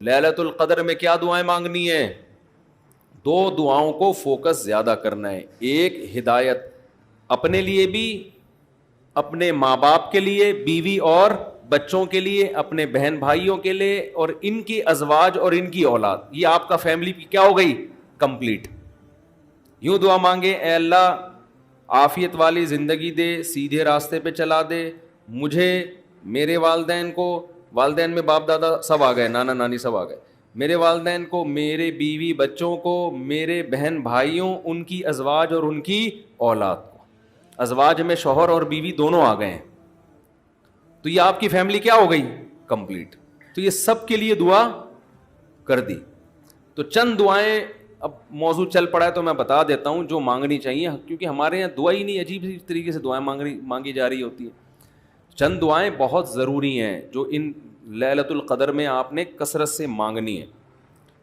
لیلۃ القدر میں کیا دعائیں مانگنی ہے؟ دو دعاؤں کو فوکس زیادہ کرنا ہے. ایک ہدایت اپنے لیے بھی, اپنے ماں باپ کے لیے, بیوی اور بچوں کے لیے, اپنے بہن بھائیوں کے لیے, اور ان کی ازواج اور ان کی اولاد. یہ آپ کا فیملی کیا ہو گئی؟ کمپلیٹ. یوں دعا مانگے, اے اللہ عافیت والی زندگی دے, سیدھے راستے پہ چلا دے مجھے, میرے والدین کو, والدین میں باپ دادا سب آ گئے, نانا نانی سب آ گئے, میرے والدین کو, میرے بیوی بچوں کو, میرے بہن بھائیوں, ان کی ازواج اور ان کی اولاد کو. ازواج میں شوہر اور بیوی دونوں آ گئے ہیں, تو یہ آپ کی فیملی کیا ہو گئی؟ کمپلیٹ. تو یہ سب کے لیے دعا کر دی. تو چند دعائیں, اب موضوع چل پڑا ہے تو میں بتا دیتا ہوں جو مانگنی چاہیے, کیونکہ ہمارے یہاں دعا ہی نہیں, عجیب سی طریقے سے دعائیں مانگی جا رہی ہوتی ہیں. چند دعائیں بہت ضروری ہیں جو ان لیلۃ القدر میں آپ نے کثرت سے مانگنی ہے.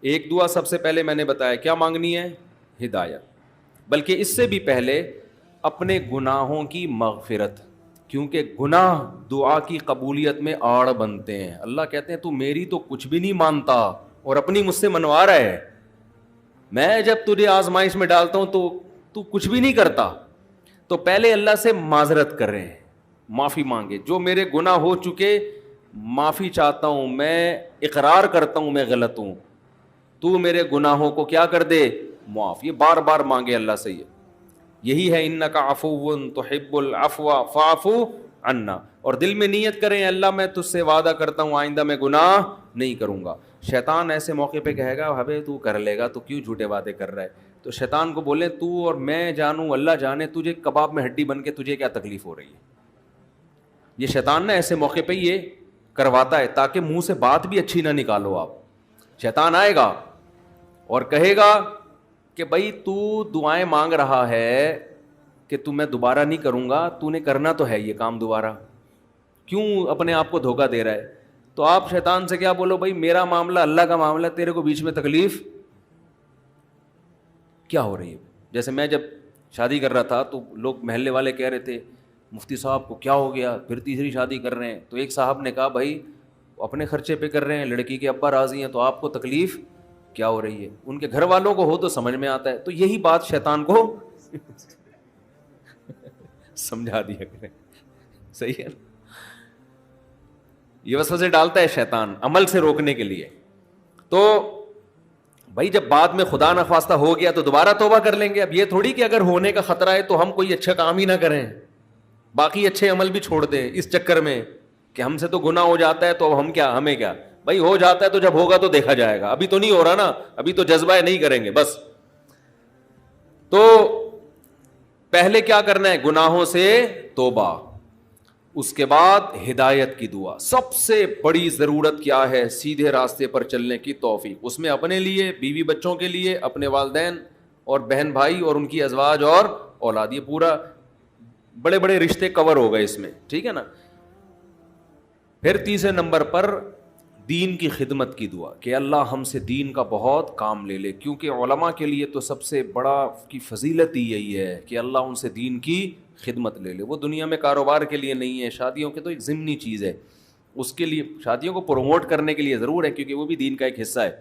ایک دعا سب سے پہلے میں نے بتایا کیا مانگنی ہے؟ ہدایت. بلکہ اس سے بھی پہلے اپنے گناہوں کی مغفرت, کیونکہ گناہ دعا کی قبولیت میں آڑ بنتے ہیں. اللہ کہتے ہیں تو میری تو کچھ بھی نہیں مانتا اور اپنی مجھ سے منوا رہا ہے. میں جب تجھے آزمائش میں ڈالتا ہوں تو کچھ بھی نہیں کرتا. تو پہلے اللہ سے معذرت کر رہے ہیں, معافی مانگے. جو میرے گناہ ہو چکے معافی چاہتا ہوں, میں اقرار کرتا ہوں میں غلط ہوں, تو میرے گناہوں کو کیا کر دے؟ معاف. یہ بار بار مانگے اللہ سے. یہی ہے انک عفو تحب العفو فاعف عنا. اور دل میں نیت کریں اللہ میں تجھ سے وعدہ کرتا ہوں آئندہ میں گناہ نہیں کروں گا. شیطان ایسے موقع پہ کہے گا ابے تو کر لے گا, تو کیوں جھوٹے وعدے کر رہا ہے؟ تو شیطان کو بولیں تو اور میں جانوں, اللہ جانے تجھے کباب میں ہڈی بن کے تجھے کیا تکلیف ہو رہی ہے. یہ شیطان نا ایسے موقع پہ یہ کرواتا ہے تاکہ منہ سے بات بھی اچھی نہ نکالو آپ. شیطان آئے گا اور کہے گا کہ بھائی تو دعائیں مانگ رہا ہے کہ تو میں دوبارہ نہیں کروں گا, تو نے کرنا تو ہے یہ کام دوبارہ, کیوں اپنے آپ کو دھوکہ دے رہا ہے؟ تو آپ شیطان سے کیا بولو, بھائی میرا معاملہ اللہ کا معاملہ, تیرے کو بیچ میں تکلیف کیا ہو رہی ہے؟ جیسے میں جب شادی کر رہا تھا تو لوگ محلے والے کہہ رہے تھے مفتی صاحب کو کیا ہو گیا, پھر تیسری شادی کر رہے ہیں. تو ایک صاحب نے کہا بھائی اپنے خرچے پہ کر رہے ہیں, لڑکی کے ابا راضی ہیں, تو آپ کو تکلیف کیا ہو رہی ہے؟ ان کے گھر والوں کو ہو تو سمجھ میں آتا ہے. تو یہی بات شیطان کو سمجھا دیا کریں, صحیح ہے. یہ وسوسے ڈالتا ہے شیطان عمل سے روکنے کے لیے. تو بھائی جب بعد میں خدا نخواستہ ہو گیا تو دوبارہ توبہ کر لیں گے. اب یہ تھوڑی کہ اگر ہونے کا خطرہ ہے تو ہم کوئی اچھا کام ہی نہ کریں, باقی اچھے عمل بھی چھوڑ دیں اس چکر میں کہ ہم سے تو گناہ ہو جاتا ہے تو اب ہم کیا, ہمیں کیا. بھائی ہو جاتا ہے تو جب ہوگا تو دیکھا جائے گا, ابھی تو نہیں ہو رہا نا, ابھی تو جذبہ ہے نہیں کریں گے بس. تو پہلے کیا کرنا ہے؟ گناہوں سے توبہ, اس کے بعد ہدایت کی دعا. سب سے بڑی ضرورت کیا ہے؟ سیدھے راستے پر چلنے کی توفیق. اس میں اپنے لیے, بیوی بچوں کے لیے, اپنے والدین اور بہن بھائی اور ان کی ازواج اور اولاد, یہ پورا بڑے بڑے رشتے کور ہو گئے اس میں, ٹھیک ہے نا. پھر تیسرے نمبر پر دین کی خدمت کی دعا کہ اللہ ہم سے دین کا بہت کام لے لے, کیونکہ علماء کے لیے تو سب سے بڑا کی فضیلت ہی یہی ہے کہ اللہ ان سے دین کی خدمت لے لے. وہ دنیا میں کاروبار کے لیے نہیں ہے, شادیوں کے تو ایک ضمنی چیز ہے, اس کے لیے شادیوں کو پروموٹ کرنے کے لیے ضرور ہے کیونکہ وہ بھی دین کا ایک حصہ ہے.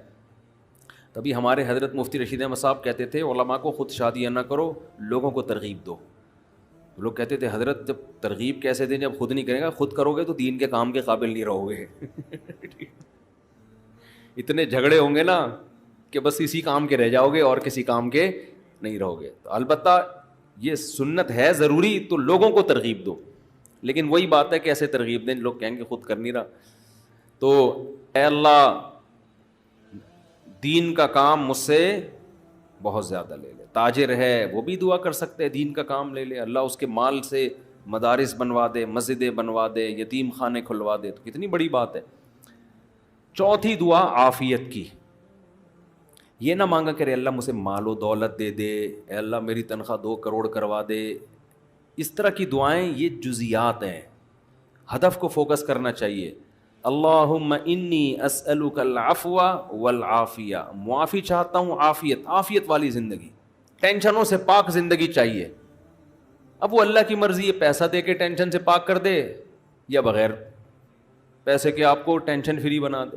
تبھی ہمارے حضرت مفتی رشید احمد صاحب کہتے تھے علماء کو خود شادیاں نہ کرو, لوگوں کو ترغیب دو. لوگ کہتے تھے حضرت جب ترغیب کیسے دیں جب خود نہیں کرے گا, خود کرو گے تو دین کے کام کے قابل نہیں رہو گے. اتنے جھگڑے ہوں گے نا کہ بس اسی کام کے رہ جاؤ گے اور کسی کام کے نہیں رہو گے. تو البتہ یہ سنت ہے ضروری, تو لوگوں کو ترغیب دو, لیکن وہی بات ہے کہ ایسے ترغیب دیں لوگ کہیں گے خود کر نہیں رہا. تو اے اللہ دین کا کام مجھ سے بہت زیادہ لے لے. تاجر ہے وہ بھی دعا کر سکتے ہیں دین کا کام لے لے, اللہ اس کے مال سے مدارس بنوا دے, مسجدیں بنوا دے, یتیم خانے کھلوا دے, تو کتنی بڑی بات ہے. چوتھی دعا عافیت کی. یہ نہ مانگا کرے اللہ مجھے مال و دولت دے دے, اے اللہ میری تنخواہ 2 کروڑ کروا دے. اس طرح کی دعائیں یہ جزیات ہیں, ہدف کو فوکس کرنا چاہیے. اللہم انی اسألک العفو والعافیہ, معافی چاہتا ہوں, عافیت والی زندگی, ٹینشنوں سے پاک زندگی چاہیے. اب وہ اللہ کی مرضی ہے, پیسہ دے کے ٹینشن سے پاک کر دے یا بغیر پیسے کے آپ کو ٹینشن فری بنا دے.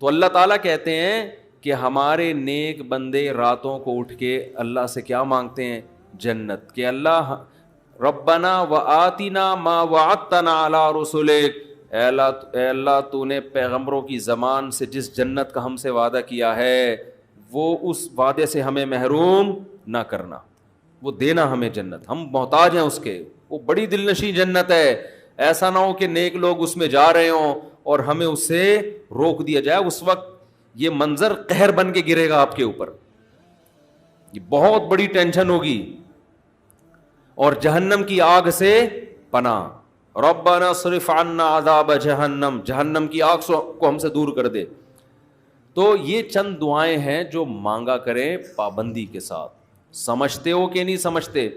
تو اللہ تعالیٰ کہتے ہیں کہ ہمارے نیک بندے راتوں کو اٹھ کے اللہ سے کیا مانگتے ہیں؟ جنت. کہ اللہ ربنا وآتنا ما وعدتنا علی رسلک، اے اللہ تو نے پیغمبروں کی زبان سے جس جنت کا ہم سے وعدہ کیا ہے وہ اس وعدے سے ہمیں محروم نہ کرنا، وہ دینا ہمیں جنت، ہم محتاج ہیں اس کے. وہ بڑی دل نشیں جنت ہے. ایسا نہ ہو کہ نیک لوگ اس میں جا رہے ہوں اور ہمیں اس سے روک دیا جائے. اس وقت یہ منظر قہر بن کے گرے گا آپ کے اوپر، یہ بہت بڑی ٹینشن ہوگی. اور جہنم کی آگ سے پناہ، ربنا اصرف عنا عذاب جہنم، جہنم کی آگ کو ہم سے دور کر دے. تو یہ چند دعائیں ہیں جو مانگا کریں پابندی کے ساتھ. سمجھتے ہو کہ نہیں سمجھتے؟